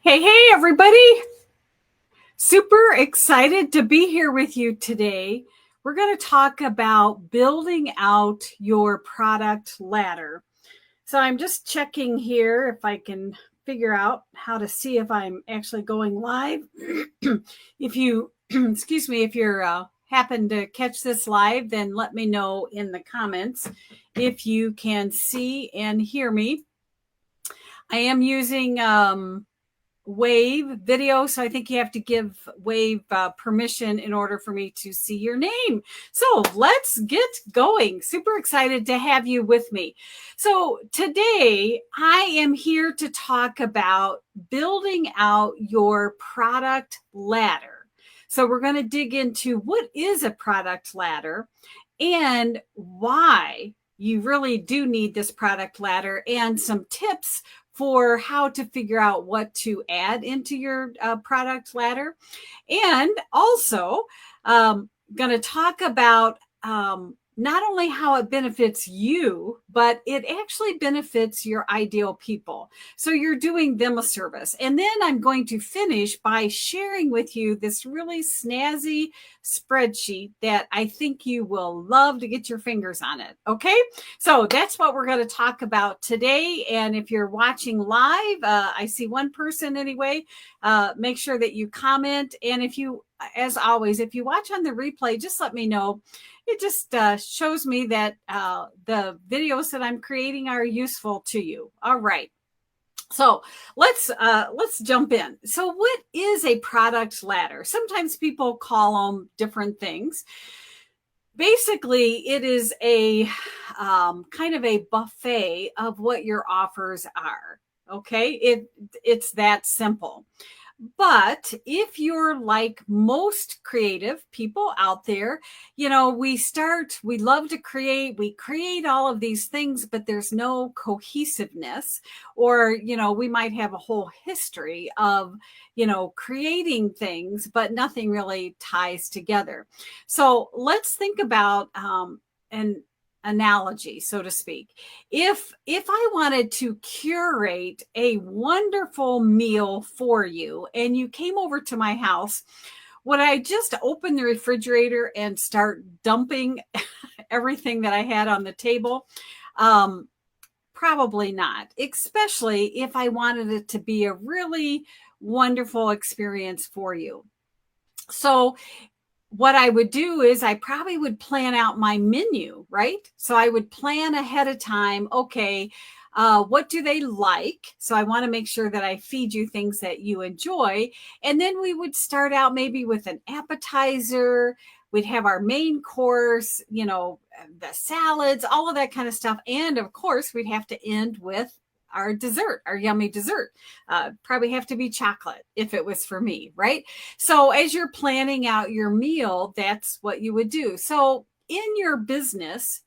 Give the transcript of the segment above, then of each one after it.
Hey, everybody. Super excited to be here with you today. We're going to talk about building out your product ladder. So I'm just checking here if I can figure out how to see if I'm actually going live. If you, excuse me, if you're happen to catch this live, then let me know in the comments if you can see and hear me. I am using Wave video. So I think you have to give Wave permission in order for me to see your name. So let's get going. Super excited to have you with me. So today I am here to talk about building out your product ladder. So we're going to dig into what is a product ladder and why you really do need this product ladder and some tips for how to figure out what to add into your product ladder. And also, going to talk about not only how it benefits you, but it actually benefits your ideal people. So you're doing them a service. And then I'm going to finish by sharing with you this really snazzy spreadsheet that I think you will love to get your fingers on it. Okay. So that's what we're going to talk about today. And if you're watching live, I see one person anyway, make sure that you comment. And if you, as always, if you watch on the replay, just let me know. It just shows me that the videos that I'm creating are useful to you. All right. So let's jump in. So what is a product ladder? Sometimes people call them different things. Basically, it is a kind of a buffet of what your offers are. Okay, it's that simple. But if you're like most creative people out there, we love to create, we create all of these things, but there's no cohesiveness. Or, we might have a whole history of, creating things, but nothing really ties together. So let's think about an analogy, so to speak. If I wanted to curate a wonderful meal for you and you came over to my house, would I just open the refrigerator and start dumping everything that I had on the table? Probably not, especially if I wanted it to be a really wonderful experience for you. So what I would do is I probably would plan out my menu, right? So I would plan ahead of time. Okay, what do they like? So I want to make sure that I feed you things that you enjoy. And then we would start out maybe with an appetizer. We'd have our main course, the salads, all of that kind of stuff. And of course, we'd have to end with our dessert, our yummy dessert. Probably have to be chocolate if it was for me, right? So as you're planning out your meal, that's what you would do. So in your business,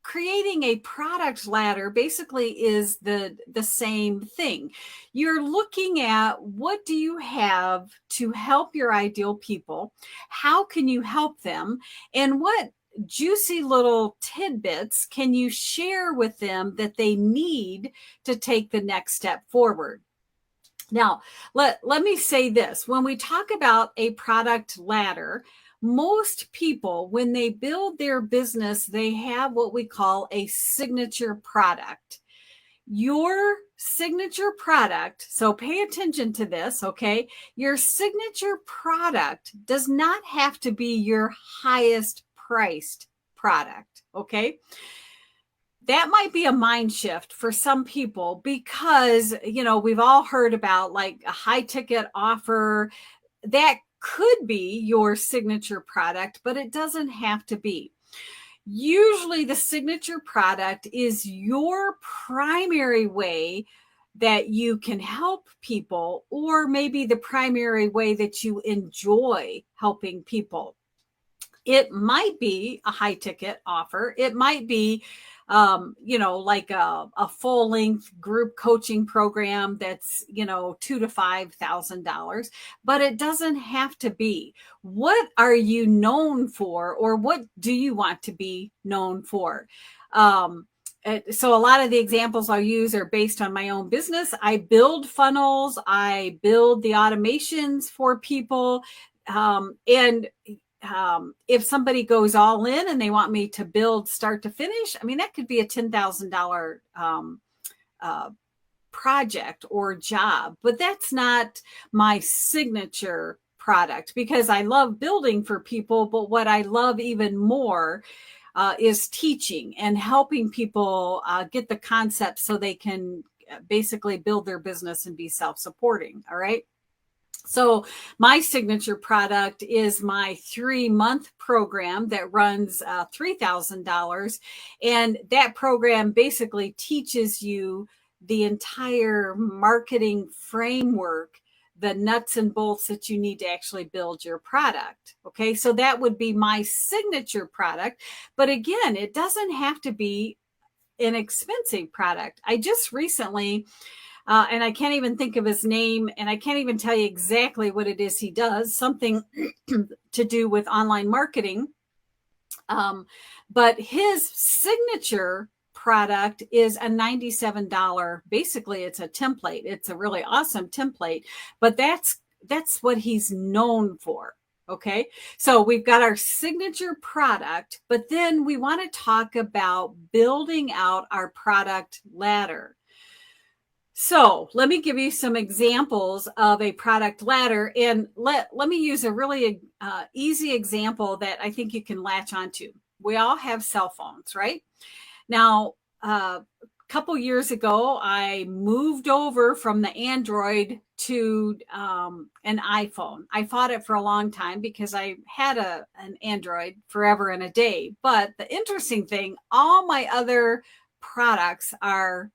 creating a product ladder basically is the same thing. You're looking at what do you have to help your ideal people? How can you help them? And what juicy little tidbits can you share with them that they need to take the next step forward? Now, let me say this. When we talk about a product ladder, most people, when they build their business, they have what we call a signature product. Your signature product, so pay attention to this, okay? Your signature product does not have to be your highest priced product, okay? That might be a mind shift for some people because, we've all heard about like a high ticket offer. That could be your signature product, but it doesn't have to be. Usually the signature product is your primary way that you can help people, or maybe the primary way that you enjoy helping people. It might be a high ticket offer. It might be, like a full length group coaching program that's, $2,000 to $5,000, but it doesn't have to be. What are you known for, or what do you want to be known for? So a lot of the examples I'll use are based on my own business. I build funnels, I build the automations for people. And if somebody goes all in and they want me to build start to finish, I mean, that could be a $10,000 project or job, but that's not my signature product, because I love building for people. But what I love even more is teaching and helping people get the concept so they can basically build their business and be self-supporting. All right. So my signature product is my 3-month program that runs $3,000. And that program basically teaches you the entire marketing framework, the nuts and bolts that you need to actually build your product. Okay, so that would be my signature product. But again, it doesn't have to be an expensive product. I just recently, and I can't even think of his name, and I can't even tell you exactly what it is he does, something to do with online marketing. But his signature product is a $97. Basically, it's a template. It's a really awesome template, but that's what he's known for. Okay. So we've got our signature product, but then we want to talk about building out our product ladder. So let me give you some examples of a product ladder, and let me use a really easy example that I think you can latch onto. We all have cell phones, right? Now, a couple years ago, I moved over from the Android to an iPhone. I fought it for a long time because I had an Android forever and a day. But the interesting thing, all my other products are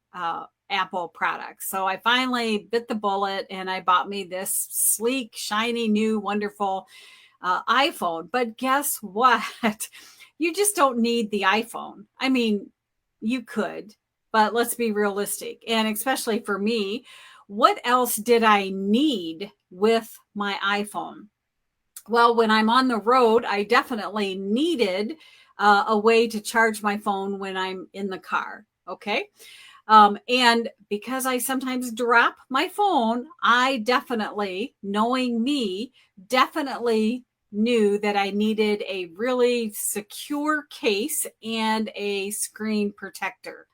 Apple products. So I finally bit the bullet and I bought me this sleek, shiny, new, wonderful iPhone. But guess what? You just don't need the iPhone. I mean, you could, but let's be realistic. And especially for me, what else did I need with my iPhone? Well, when I'm on the road, I definitely needed a way to charge my phone when I'm in the car. Okay. And because I sometimes drop my phone, I definitely, knowing me, definitely knew that I needed a really secure case and a screen protector.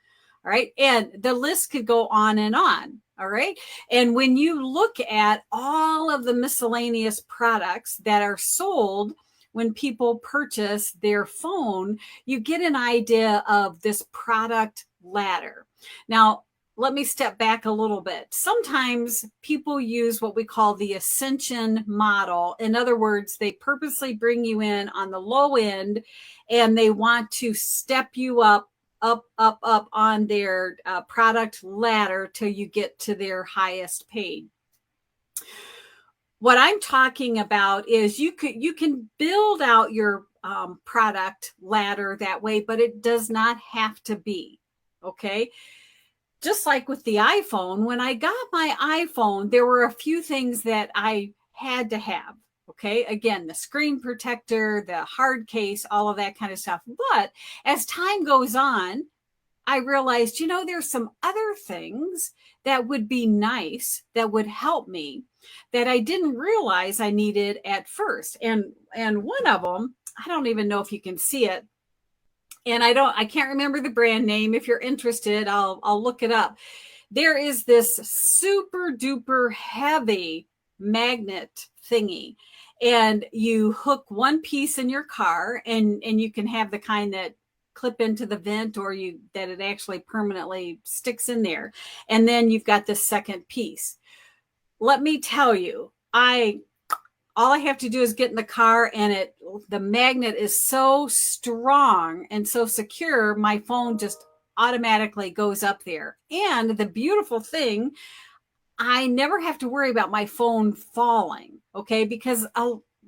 All right. And the list could go on and on. All right. And when you look at all of the miscellaneous products that are sold when people purchase their phone, you get an idea of this product ladder. Now, let me step back a little bit. Sometimes people use what we call the ascension model. In other words, they purposely bring you in on the low end and they want to step you up on their product ladder till you get to their highest paid. What I'm talking about is you can build out your product ladder that way, but it does not have to be. Okay. Just like with the iPhone, when I got my iPhone, there were a few things that I had to have. Okay. Again, the screen protector, the hard case, all of that kind of stuff. But as time goes on, I realized, there's some other things that would be nice, that would help me, that I didn't realize I needed at first. And one of them, I don't even know if you can see it. And I can't remember the brand name. If you're interested, I'll look it up. There is this super duper heavy magnet thingy, and you hook one piece in your car, and you can have the kind that clip into the vent, or that it actually permanently sticks in there. And then you've got the second piece. Let me tell you, all I have to do is get in the car, and the magnet is so strong and so secure, my phone just automatically goes up there. And the beautiful thing, I never have to worry about my phone falling, okay? Because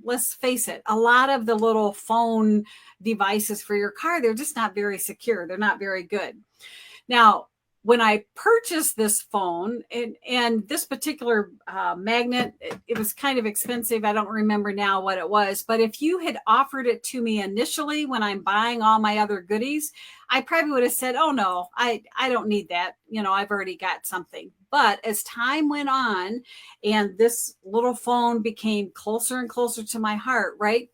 let's face it, a lot of the little phone devices for your car, they're just not very secure. They're not very good. Now, when I purchased this phone, and this particular magnet, it was kind of expensive. I don't remember now what it was, but if you had offered it to me initially when I'm buying all my other goodies, I probably would have said, oh no, I don't need that. I've already got something. But as time went on and this little phone became closer and closer to my heart, right?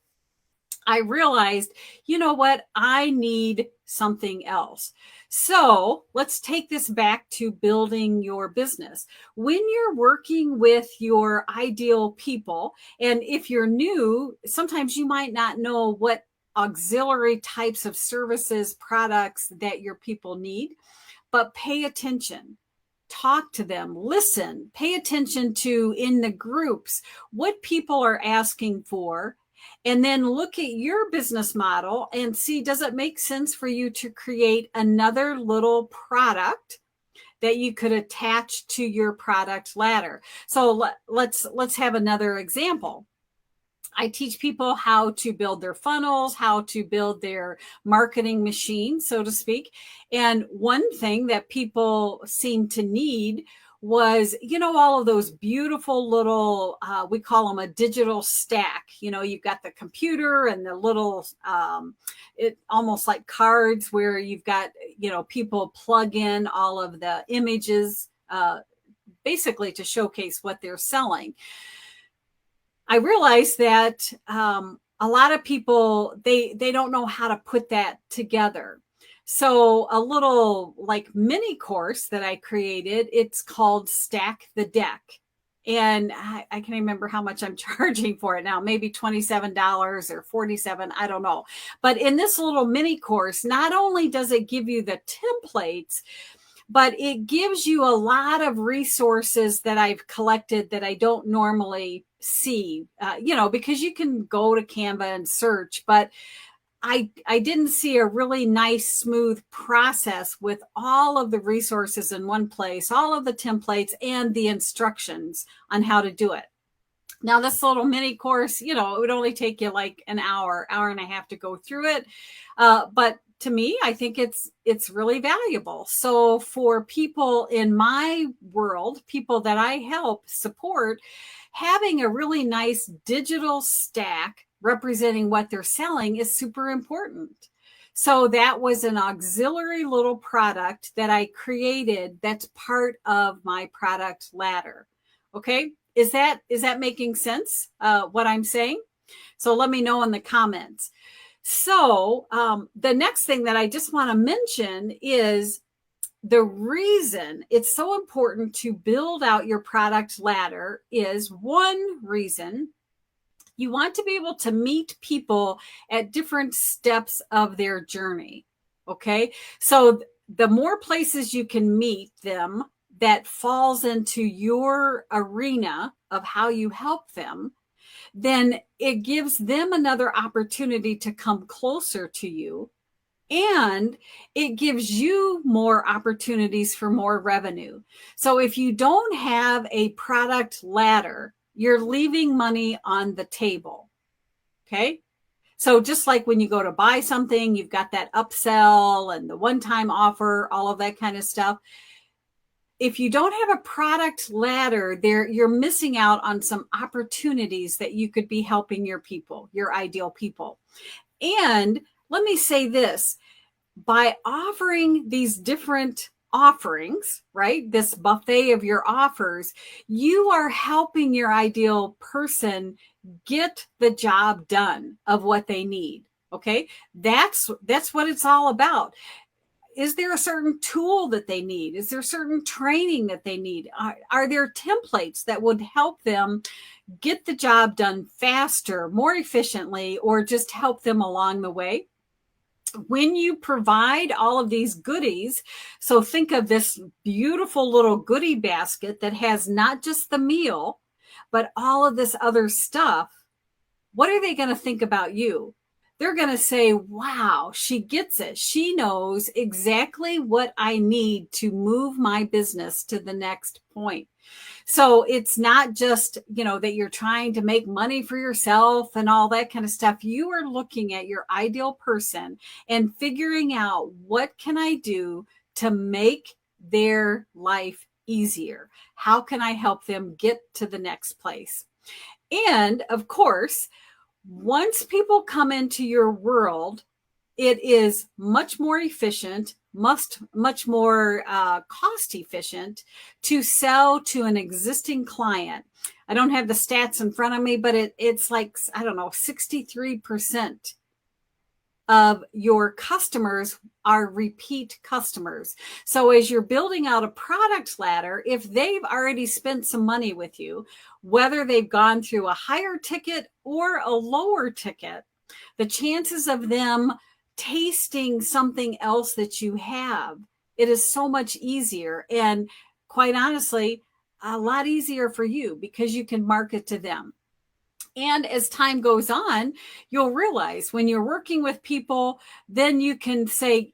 I realized, you know what? I need something else. So let's take this back to building your business. When you're working with your ideal people, and if you're new, sometimes you might not know what auxiliary types of services, products that your people need, but pay attention. Talk to them, listen, pay attention to in the groups what people are asking for, and then look at your business model and see, does it make sense for you to create another little product that you could attach to your product ladder? So let's have another example. I teach people how to build their funnels, how to build their marketing machine, so to speak. And one thing that people seem to need was, all of those beautiful little, we call them a digital stack. You've got the computer and the little, it almost like cards where you've got, people plug in all of the images, basically to showcase what they're selling. I realized that a lot of people, they don't know how to put that together. So a little like mini course that I created, it's called Stack the Deck. And I can't remember how much I'm charging for it now, maybe $27 or $47, I don't know. But in this little mini course, not only does it give you the templates, but it gives you a lot of resources that I've collected that I don't normally see, because you can go to Canva and search, but I didn't see a really nice, smooth process with all of the resources in one place, all of the templates and the instructions on how to do it. Now, this little mini course, it would only take you like an hour and a half to go through it. But to me, I think it's really valuable. So for people in my world, people that I help support, having a really nice digital stack representing what they're selling is super important. So that was an auxiliary little product that I created that's part of my product ladder. Okay. Is that making sense, what I'm saying? So let me know in the comments. So the next thing that I just want to mention is the reason it's so important to build out your product ladder is, one reason, you want to be able to meet people at different steps of their journey. Okay. So the more places you can meet them that falls into your arena of how you help them, then it gives them another opportunity to come closer to you. And it gives you more opportunities for more revenue. So if you don't have a product ladder, you're leaving money on the table. Okay. So just like when you go to buy something, you've got that upsell and the one-time offer, all of that kind of stuff. If you don't have a product ladder there, you're missing out on some opportunities that you could be helping your people, your ideal people. And let me say this, by offering these different offerings, right? This buffet of your offers, you are helping your ideal person get the job done of what they need. Okay. That's what it's all about. Is there a certain tool that they need? Is there certain training that they need? Are there templates that would help them get the job done faster, more efficiently, or just help them along the way? When you provide all of these goodies, so think of this beautiful little goodie basket that has not just the meal, but all of this other stuff, what are they going to think about you? They're going to say, wow, she gets it. She knows exactly what I need to move my business to the next point. So it's not just, that you're trying to make money for yourself and all that kind of stuff. You are looking at your ideal person and figuring out, what can I do to make their life easier? How can I help them get to the next place? And of course, once people come into your world, it is much more efficient, much more cost efficient to sell to an existing client. I don't have the stats in front of me, but it's like, I don't know, 63% of your customers are repeat customers. So as you're building out a product ladder, if they've already spent some money with you, whether they've gone through a higher ticket or a lower ticket, the chances of them tasting something else that you have, it is so much easier. And quite honestly, a lot easier for you because you can market to them. And as time goes on, you'll realize when you're working with people, then you can say,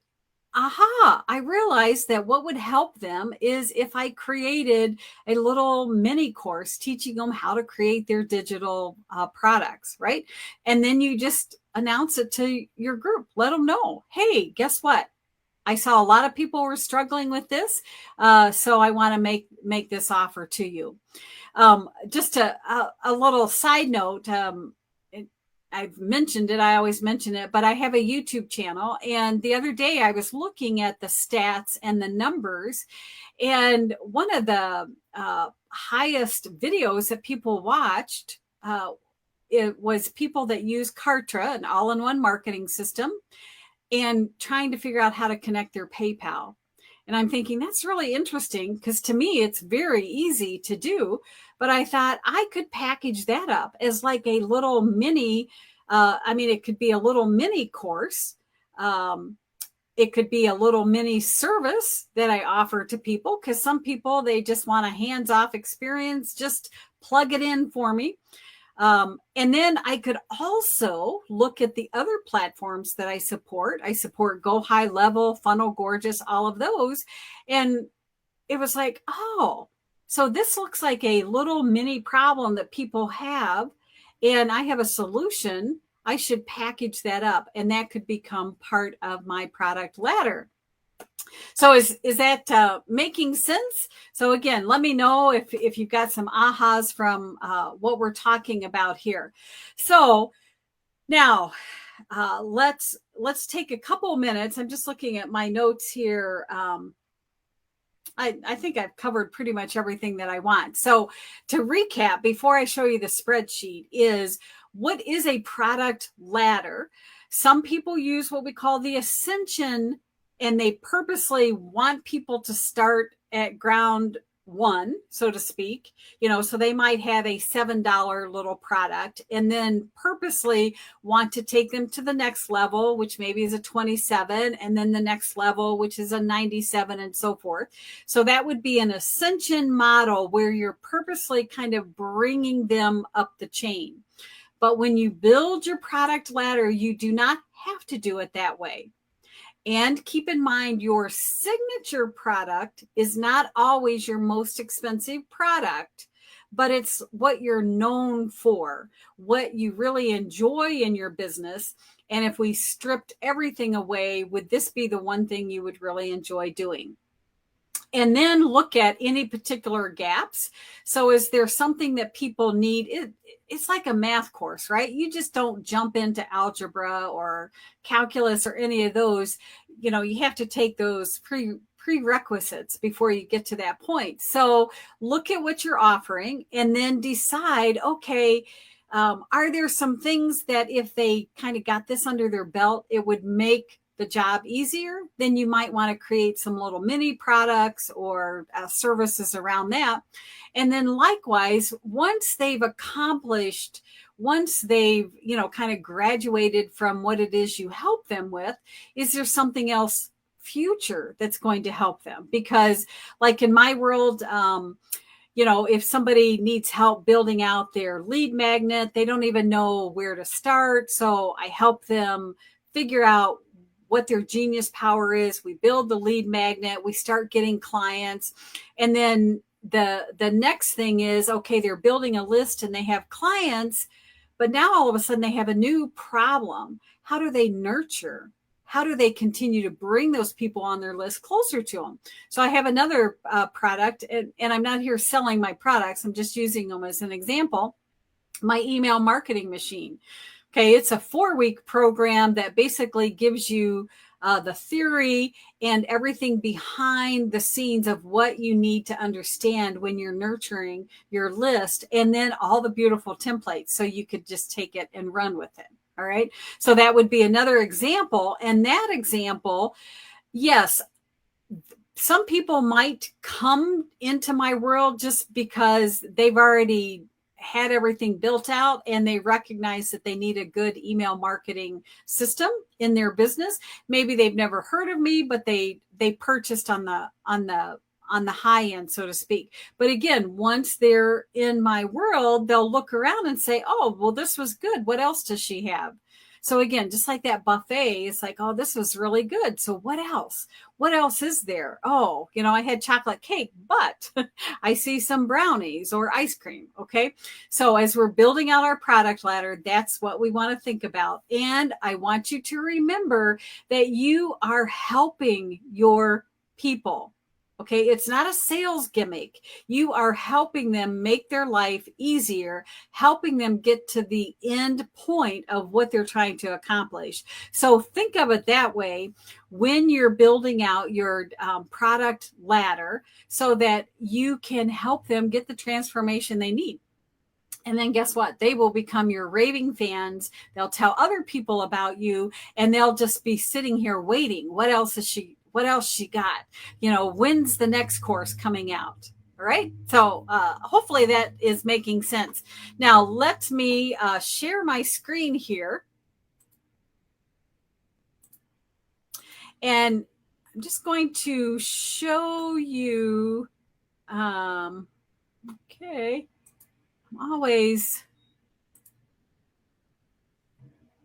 aha, I realized that what would help them is if I created a little mini course teaching them how to create their digital products, right? And then you just announce it to your group. Let them know, hey, guess what? I saw a lot of people were struggling with this. So I want to make this offer to you. Just a little side note. I've mentioned it. I always mention it, but I have a YouTube channel. And the other day I was looking at the stats and the numbers. And one of the highest videos that people watched, it was people that use Kartra, an all-in-one marketing system, and trying to figure out how to connect their PayPal. And I'm thinking that's really interesting because to me, it's very easy to do. But I thought I could package that up as like a little mini, it could be a little mini course. It could be a little mini service that I offer to people because some people, they just want a hands-off experience. Just plug it in for me. And then I could also look at the other platforms that I support. I support GoHighLevel, Funnel Gorgeous, all of those. And it was like, oh, so this looks like a little mini problem that people have. And I have a solution. I should package that up and that could become part of my product ladder. So is that making sense? So again, let me know if you've got some ahas from what we're talking about here. So now let's take a couple minutes. I'm just looking at my notes here. I think I've covered pretty much everything that I want. So to recap, before I show you the spreadsheet, is what is a product ladder? Some people use what we call the ascension, and they purposely want people to start at ground one, so to speak, so they might have a $7 little product and then purposely want to take them to the next level, which maybe is a 27, and then the next level, which is a 97, and so forth. So that would be an ascension model where you're purposely kind of bringing them up the chain. But when you build your product ladder, you do not have to do it that way. And keep in mind, your signature product is not always your most expensive product, but it's what you're known for, what you really enjoy in your business. And if we stripped everything away, would this be the one thing you would really enjoy doing? And then look at any particular gaps. So is there something that people need? It's like a math course, right? You just don't jump into algebra or calculus or any of those. You have to take those prerequisites before you get to that point. So look at what you're offering and then decide, okay, are there some things that if they kind of got this under their belt, it would make the job easier? Then you might want to create some little mini products or services around that. And then likewise, once they've kind of graduated from what it is you help them with, is there something else future that's going to help them? Because like in my world, if somebody needs help building out their lead magnet, they don't even know where to start. So I help them figure out what their genius power is. We build the lead magnet, we start getting clients. And then the next thing is, okay, they're building a list and they have clients, but now all of a sudden they have a new problem. How do they nurture? how do they continue to bring those people on their list closer to them? So I have another product, and I'm not here selling my products. I'm just using them as an example. My email marketing machine. Okay, it's a 4-week program that basically gives you the theory and everything behind the scenes of what you need to understand when you're nurturing your list, and then all the beautiful templates so you could just take it and run with it. All right. So that would be another example. And that example, yes, some people might come into my world just because they've already had everything built out and they recognize that they need a good email marketing system in their business. Maybe they've never heard of me, but they purchased on the high end, so to speak. But again, once they're in my world, they'll look around and say, oh, well, this was good. What else does she have? So again, just like that buffet, it's like, oh, this was really good. So what else? What else is there? Oh, I had chocolate cake, but I see some brownies or ice cream. Okay. So as we're building out our product ladder, that's what we want to think about. And I want you to remember that you are helping your people. Okay, it's not a sales gimmick. You are helping them make their life easier, helping them get to the end point of what they're trying to accomplish. So think of it that way when you're building out your product ladder so that you can help them get the transformation they need. And then guess what? They will become your raving fans. They'll tell other people about you, and they'll just be sitting here waiting. What else she got? When's the next course coming out? All right. So hopefully that is making sense. Now let me share my screen here. And I'm just going to show you. Okay. I'm always.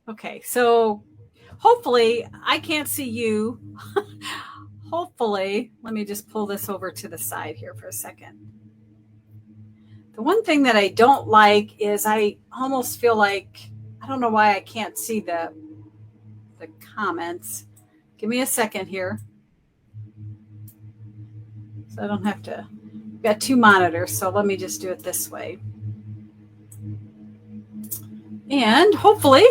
Okay. So hopefully I can't see you. Hopefully, let me just pull this over to the side here for a second. The one thing that I don't like is I almost feel like, I don't know why I can't see the comments. Give me a second here. So I don't have to, I've got 2 monitors, so let me just do it this way. And hopefully,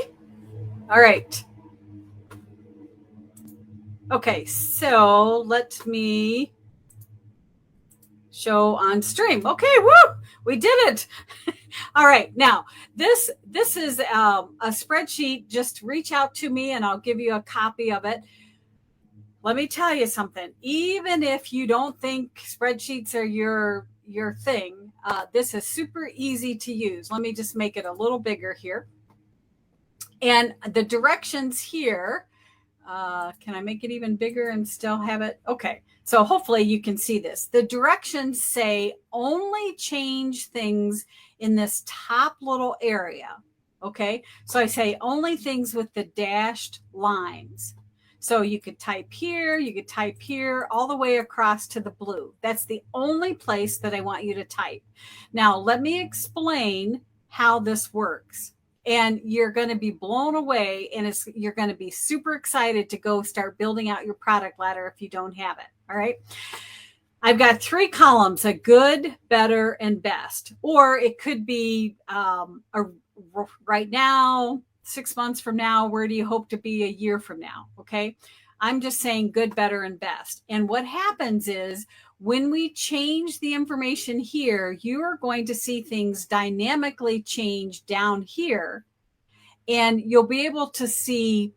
all right. Okay, so let me show on stream. Okay, woo! We did it. All right, now this is a spreadsheet. Just reach out to me and I'll give you a copy of it. Let me tell you something. Even if you don't think spreadsheets are your thing, this is super easy to use. Let me just make it a little bigger here. And the directions here, can I make it even bigger and still have it? Okay, so hopefully you can see this. The directions say only change things in this top little area. Okay, so I say only things with the dashed lines. So you could type here, all the way across to the blue. That's the only place that I want you to type. Now, let me explain how this works. And you're going to be blown away, and you're going to be super excited to go start building out your product ladder if you don't have it. All right. I've got 3 columns, a good, better, and best. Or it could be right now, 6 months from now, where do you hope to be a year from now? Okay. I'm just saying good, better, and best. And what happens is when we change the information here, you are going to see things dynamically change down here. And you'll be able to see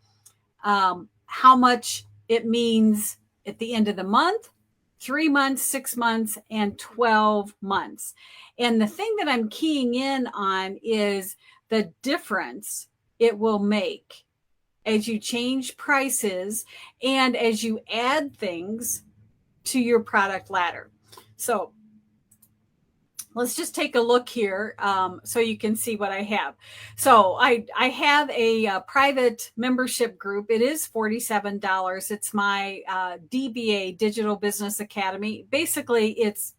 how much it means at the end of the month, 3 months, 6 months, and 12 months. And the thing that I'm keying in on is the difference it will make as you change prices and as you add things to your product ladder. So let's just take a look here so you can see what I have. So I have a private membership group. It is $47. It's my DBA, Digital Business Academy. Basically, it's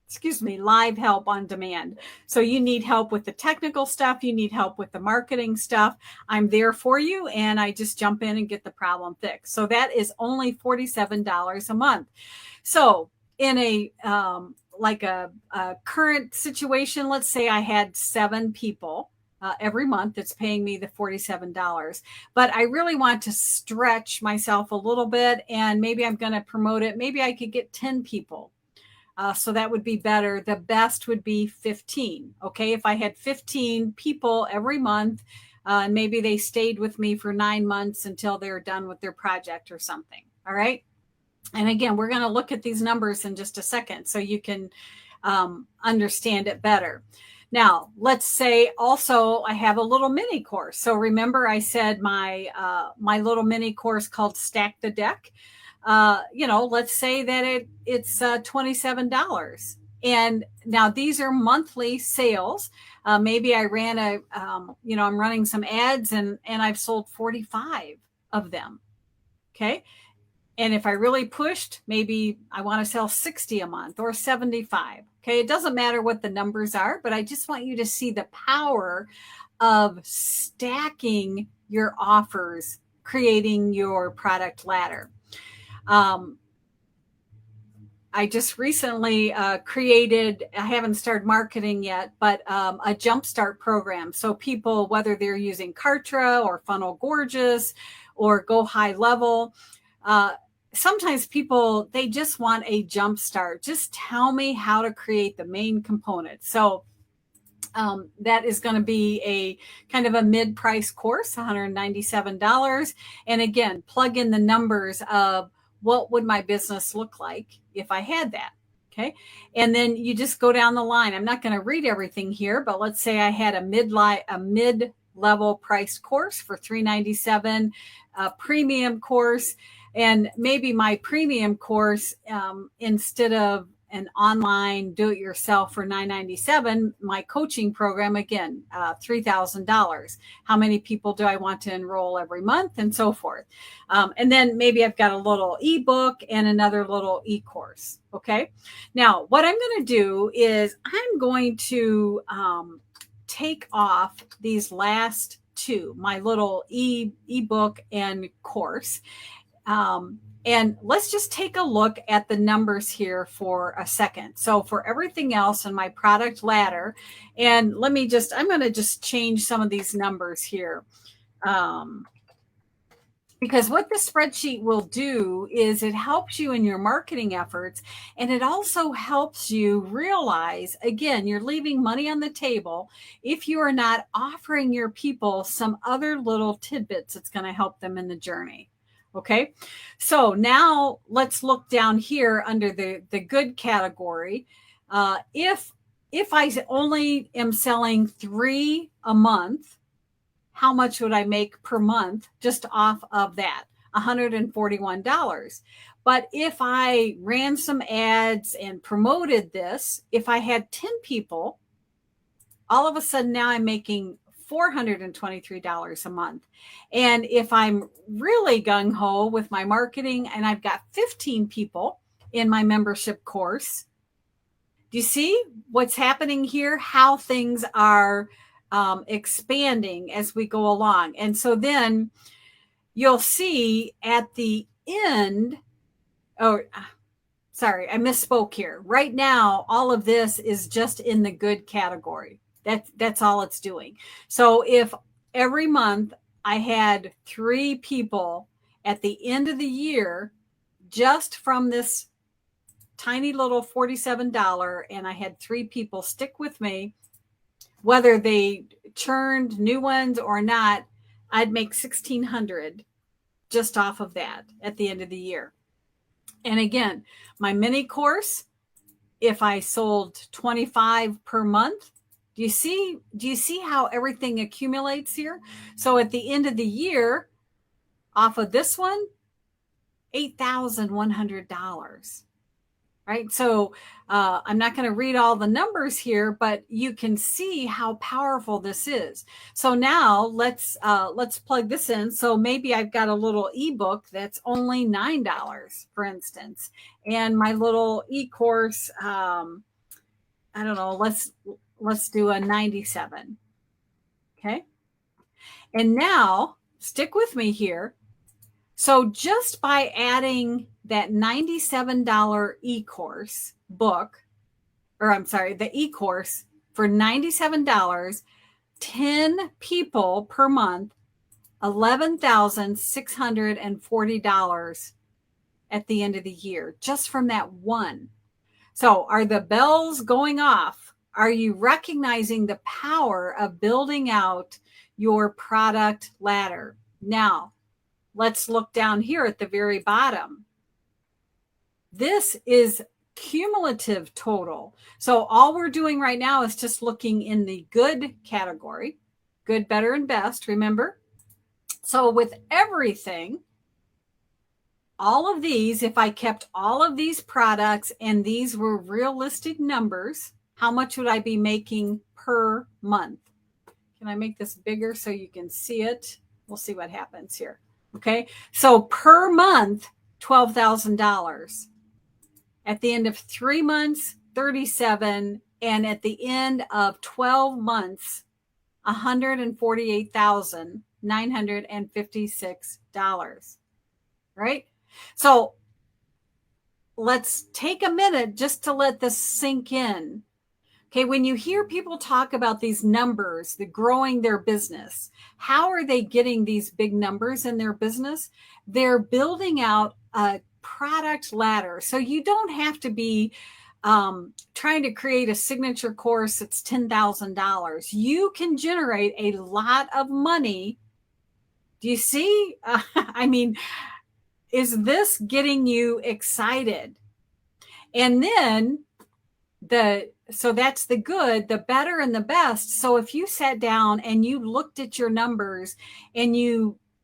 excuse me, live help on demand. So you need help with the technical stuff, you need help with the marketing stuff. I'm there for you, and I just jump in and get the problem fixed. So that is only $47 a month. So in a like a current situation, let's say I had 7 people every month that's paying me the $47. But I really want to stretch myself a little bit, and maybe I'm going to promote it. Maybe I could get 10 people. So that would be better. The best would be 15. Okay. If I had 15 people every month, and maybe they stayed with me for 9 months until they're done with their project or something. All right. And again, we're going to look at these numbers in just a second so you can understand it better. Now, let's say also I have a little mini course. So remember I said my little mini course called Stack the Deck. Let's say that it's $27. And now these are monthly sales. Maybe I ran I'm running some ads and I've sold 45 of them. Okay. And if I really pushed, maybe I want to sell 60 a month or 75. Okay. It doesn't matter what the numbers are, but I just want you to see the power of stacking your offers, creating your product ladder. I just recently created, I haven't started marketing yet, but a jumpstart program. So people, whether they're using Kartra or Funnel Gorgeous or GoHighLevel, sometimes people, they just want a jumpstart. Just tell me how to create the main component. So that is going to be a kind of a mid-price course, $197. And again, plug in the numbers of what would my business look like if I had that. Okay. And then you just go down the line. I'm not going to read everything here, but let's say I had a mid-level price course for $397, a premium course. And maybe my premium course, instead of an online do-it-yourself for $997, my coaching program, again, $3,000. How many people do I want to enroll every month, and so forth. And then maybe I've got a little ebook and another little e-course. Okay. Now, what I'm going to do is I'm going to take off these last two, my little ebook and course. And let's just take a look at the numbers here for a second. So for everything else in my product ladder, and I'm going to just change some of these numbers here. Because what the spreadsheet will do is it helps you in your marketing efforts, and it also helps you realize, again, you're leaving money on the table if you are not offering your people some other little tidbits that's going to help them in the journey. Okay, so now let's look down here under the good category. If I only am selling 3 a month, how much would I make per month just off of that? $141. But if I ran some ads and promoted this, if I had 10 people, all of a sudden now I'm making $423 a month. And if I'm really gung-ho with my marketing and I've got 15 people in my membership course, do you see what's happening here? How things are expanding as we go along. And so then you'll see at the end, sorry, I misspoke here. Right now, all of this is just in the good category. That's all it's doing. So if every month I had 3 people at the end of the year, just from this tiny little $47, and I had 3 people stick with me, whether they churned new ones or not, I'd make $1,600 just off of that at the end of the year. And again, my mini course, if I sold 25 per month, do you see how everything accumulates here? So at the end of the year, off of this one, $8,100. Right. So I'm not going to read all the numbers here, but you can see how powerful this is. So now let's plug this in. So maybe I've got a little ebook that's only $9, for instance, and my little e-course, I don't know, let's do a 97. Okay. And now stick with me here. So just by adding that $97 e-course book, or I'm sorry, the e-course for $97, 10 people per month, $11,640 at the end of the year, just from that one. So are the bells going off? Are you recognizing the power of building out your product ladder? Now, let's look down here at the very bottom. This is cumulative total. So all we're doing right now is just looking in the good category, good, better, and best, remember? So with everything, all of these, if I kept all of these products and these were realistic numbers, how much would I be making per month? Can I make this bigger so you can see it? We'll see what happens here. Okay, so per month, $12,000. At the end of 3 months, 37, and at the end of 12 months, $148,956. Right? So let's take a minute just to let this sink in. Okay, when you hear people talk about these numbers, the growing their business, how are they getting these big numbers in their business? They're building out a product ladder. So you don't have to be trying to create a signature course that's $10,000. You can generate a lot of money. Do you see? I mean, is this getting you excited? And then so that's the good, the better, and the best. So if you sat down and you looked at your numbers and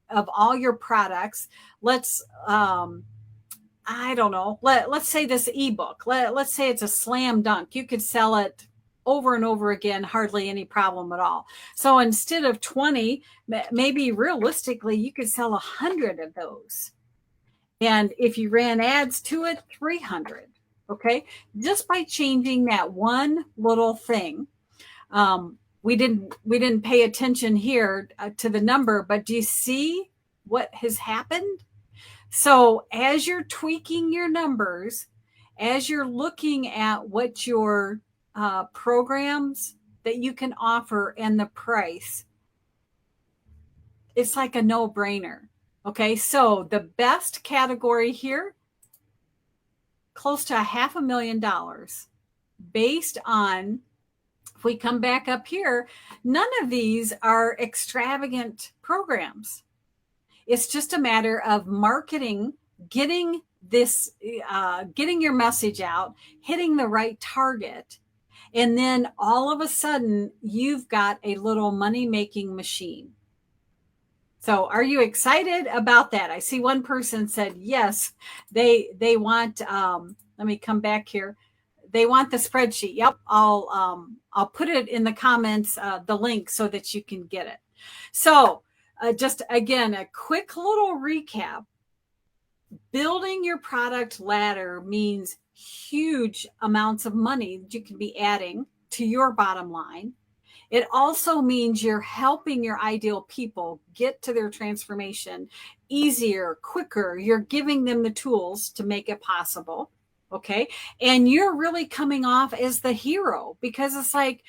of all your products, let's I don't know, let's say this ebook, let's say it's a slam dunk. You could sell it over and over again, hardly any problem at all. So instead of 20, maybe realistically, you could sell 100 of those. And if you ran ads to it, 300. Okay, just by changing that one little thing. We didn't pay attention here to the number, but do you see what has happened? So as you're tweaking your numbers, as you're looking at what your programs that you can offer and the price, it's like a no-brainer. Okay, so the best category here, close to $500,000 based on, if we come back up here, none of these are extravagant programs. It's just a matter of marketing, getting your message out, hitting the right target. And then all of a sudden you've got a little money-making machine. So are you excited about that? I see one person said, yes, they want, let me come back here. They want the spreadsheet. Yep. I'll put it in the comments, the link so that you can get it. So just again, a quick little recap. Building your product ladder means huge amounts of money that you can be adding to your bottom line. It also means you're helping your ideal people get to their transformation easier, quicker. You're giving them the tools to make it possible. Okay. And you're really coming off as the hero because it's like,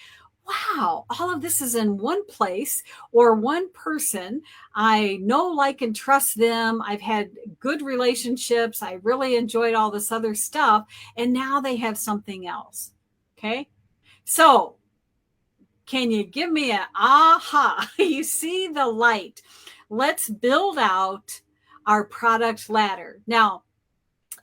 wow, all of this is in one place or one person. I know, like, and trust them. I've had good relationships. I really enjoyed all this other stuff. And now they have something else. Okay. So can you give me an aha? You see the light. Let's build out our product ladder. Now,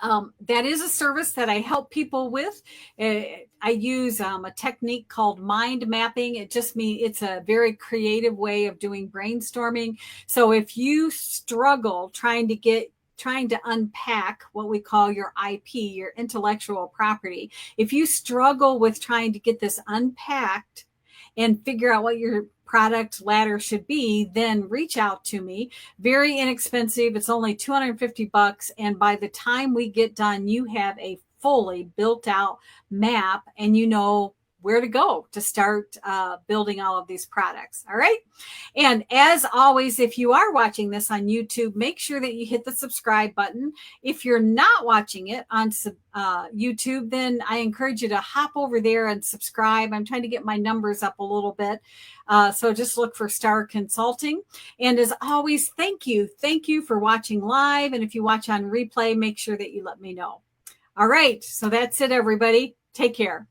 that is a service that I help people with. I use a technique called mind mapping. It just means it's a very creative way of doing brainstorming. So if you struggle trying to unpack what we call your IP, your intellectual property, if you struggle with trying to get this unpacked and figure out what your product ladder should be, then reach out to me. Very inexpensive. It's only $250. And by the time we get done, you have a fully built out map and you know where to go to start building all of these products. All right. And as always, if you are watching this on YouTube, make sure that you hit the subscribe button. If you're not watching it on YouTube, then I encourage you to hop over there and subscribe. I'm trying to get my numbers up a little bit. So just look for Starr Consulting. And as always, thank you. Thank you for watching live. And if you watch on replay, make sure that you let me know. All right. So that's it, everybody. Take care.